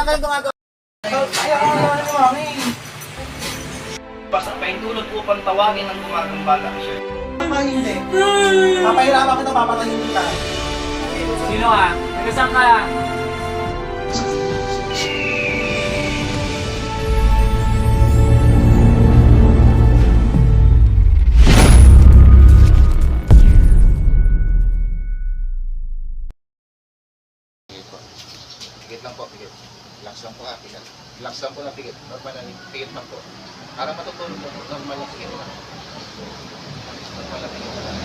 ganun gumagawa. Kaya ako naman ni Mami. Basta paintulot upang tawagin ang gumagambala siya. Mami, hindi. Papahirapan kita, papatayin kita. Sino ka? Nagkasang ka? Pigit lang po, pigit. Relax lang po ha, pigit. Relax lang po na pigit. Normal na, pigit lang po. Para matutulog mo, normal lang pigit lang. Normal lang pigit lang.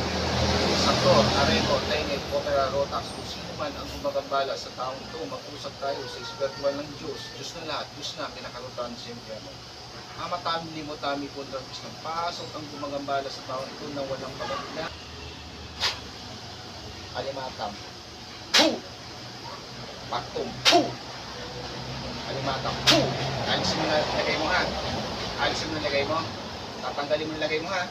Sakto, areto, tenget, opera, rotas, kung sino man ang gumagambala sa taong ito, mag-usap tayo sa espiritual ng Diyos. Diyos na lahat, Diyos na, kinakarutan siyempre mo. Ama tami, limo tami, punta ng pasok ang gumagambala sa taong ito na walang pagkakila. Alimatam. Boom! Paktum. Boom! Alimatam. Boom! Alisin mo na lagay mo ha. Alisin mo na lagay mo. Tatanggalin mo na lagay mo ha.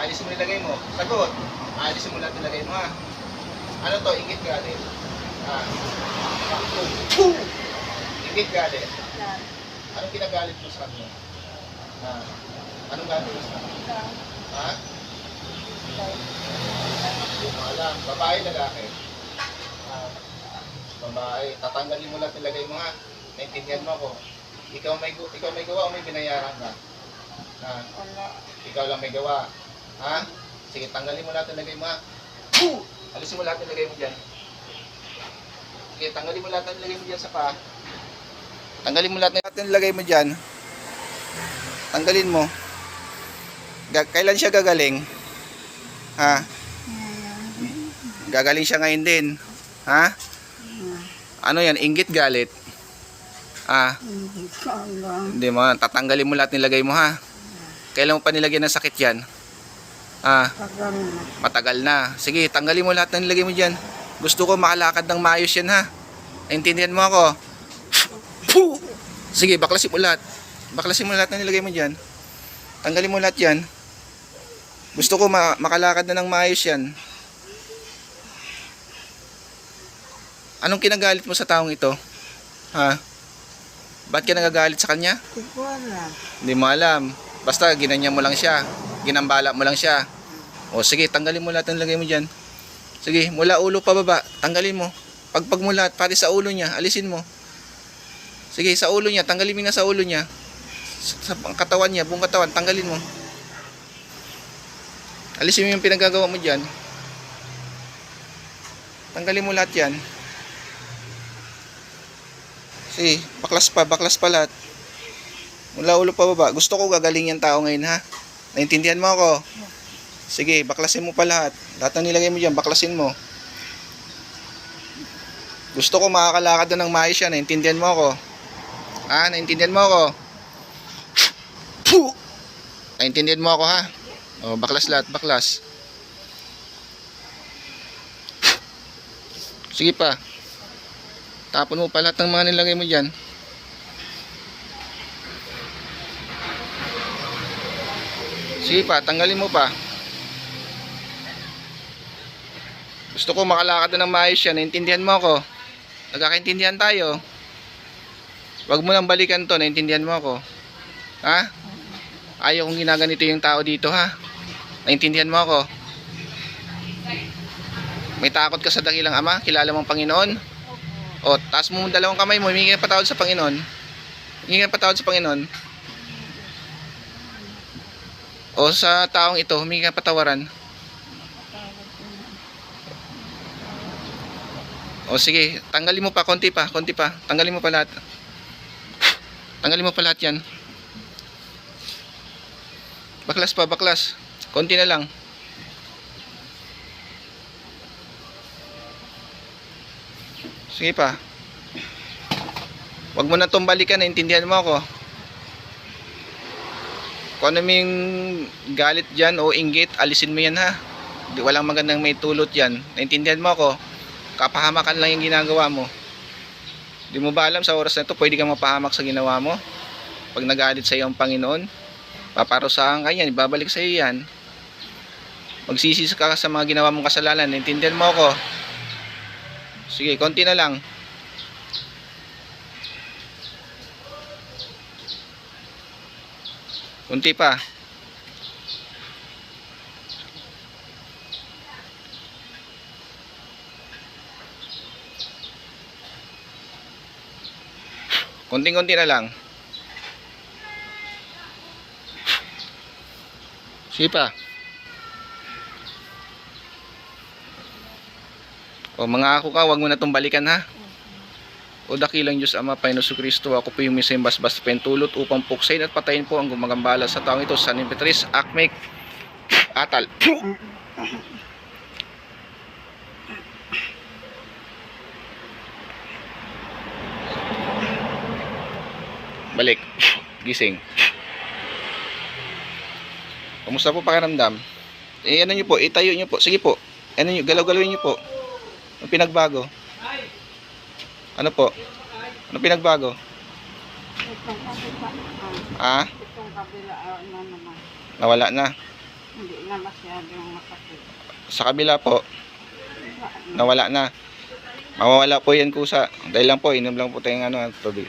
Alisin mo na lagay mo. Sagot. Alisin mo lahat na lagay mo ha. Ano to? Ingit galit. Ha? Paktum. Boom! Ingit galit. Anong kinagalit mo sa kanya? Ha? Anong galit mo sa kanya? Ha? Wala. Babae, lalaki. Babae. Tatanggalin mo lahat nilagay mo ha. Naintindihan mo ako. Ikaw may gawa o may binayaran ka? Ha? Ikaw lang may gawa. Ha? Sige, tanggalin mo lahat nilagay mo ha. Alisin mo lahat nilagay mo dyan. Sige, tanggalin mo lahat nilagay mo dyan sa paa. Tanggalin mo lahat nilagay mo dyan. Tanggalin mo. Kailan siya gagaling? Ha? Gagaling siya ngayon din. Ha? Ano yan? Inggit galit? Ha? Hindi mo. Tatanggalin mo lahat nilagay mo ha? Kailan mo pa nilagyan ng sakit yan? Ha? Matagal na. Sige, tanggalin mo lahat ng nilagay mo dyan. Gusto ko makalakad ng maayos yan ha? Naintindihan mo ako? Sige, baklasin mo lahat. Baklasin mo lahat ng nilagay mo dyan. Tanggalin mo lahat yan. Gusto ko makalakad na ng maayos yan. Anong kinagalit mo sa taong ito? Ha? Ba't ka nagagalit sa kanya? Hindi mo alam. Basta ginanya mo lang siya. Ginambala mo lang siya. O sige, tanggalin mo lahat ng lagay mo dyan. Sige, mula ulo pa baba. Tanggalin mo. Pagpag mo lahat, pati sa ulo niya. Alisin mo. Sige, sa ulo niya. Tanggalin mo na sa ulo niya. Sa katawan niya, buong katawan. Tanggalin mo. Alisin mo yung pinagagawa mo dyan. Tanggalin mo lahat yan. Sige, baklas pa lahat. Mula ulo pa baba. Gusto ko gagaling yung tao ngayon ha. Naintindihan mo ako? Sige, baklasin mo pa lahat. Lahat ng nilagay mo dyan, baklasin mo. Gusto ko makakalakad na ng maayos yan. Naintindihan mo ako? Ha? Naintindihan mo ako? Naintindihan mo ako ha? O, baklas lahat, baklas. Sige pa. Tapon mo pa lahat ng mga nilagay mo dyan. Sige pa, tanggalin mo pa. Gusto ko makalakad na ng maayos yan. Naintindihan mo ako? Nagkakaintindihan tayo. Wag mo nang balikan to. Naintindihan mo ako? Ha? Ayaw kong ginaganito yung tao dito ha. Naintindihan mo ako? May takot ka sa dakilang Ama? Kilala mong Panginoon? O, taas mo dalawang kamay mo, humingi ka patawad sa Panginoon. Humingi ka patawad sa Panginoon. O, sa taong ito, humingi ka patawaran. O, sige, tanggalin mo pa, konti pa. Tanggalin mo pa lahat. Tanggalin mo pa lahat yan. Baklas pa, baklas. Konti na lang. Sige pa. Huwag mo na itong balikan, naintindihan mo ako. Kung ano yung galit dyan o inggit, alisin mo yan ha. Walang magandang may tulot yan. Naintindihan mo ako. Kapahamakan lang yung ginagawa mo. Di mo ba alam sa oras na ito, pwede kang mapahamak sa ginawa mo? Pag nagalit sa iyo ang Panginoon, paparusahan ka yan, ibabalik sa iyo yan. Magsisi ka sa mga ginawa mong kasalanan. Naintindihan mo ako? Sige, konti na lang. Kunti pa. Kunting-kunti na lang. Sige pa. O mga ako ka, wag mo na itong balikan ha. O dakilang Diyos Ama, Panginoon Kristo, ako po yung misay basbas pentulot upang puksain at patayin po ang gumagambala sa taong ito. San Impetris, Akmek, Atal. Balik. Gising. Kamusta po pakiramdam? Ano nyo po, itayo nyo po. Sige po. Ano nyo, galaw-galawin nyo po. Ano pinagbago? Ano po? Ano pinagbago? Itong kabila, Ah? itong kabila, ano naman, Nawala na. hindi na masyadong masakit. Sa kabila po, Wala na. nawala na. Mawawala po yan kusa. Dahil lang po, inom lang po tayong tubig.